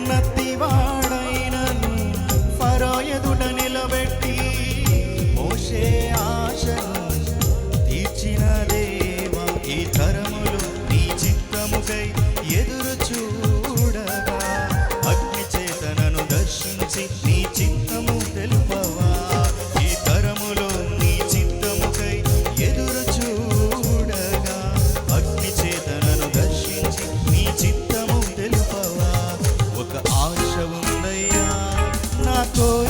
నత్తివాడైనను ఫరో ఎదుట నిలబెట్టి మోషే ఆశను తీర్చిన దేవా, ఈ తరములు నీ చిత్తముకై ఎదురు చూడగా అగ్ని చేత నన్ను దర్శించి నీ చిత్తము తెలుపవా. ఈ తరములో నీ చిత్తముకై ఎదురు చూడగా అగ్ని చేత నన్ను దర్శించి నీ చిత్తము తెలుపవా. ఒక ఆశ ఉందయ్యా నా కోరిక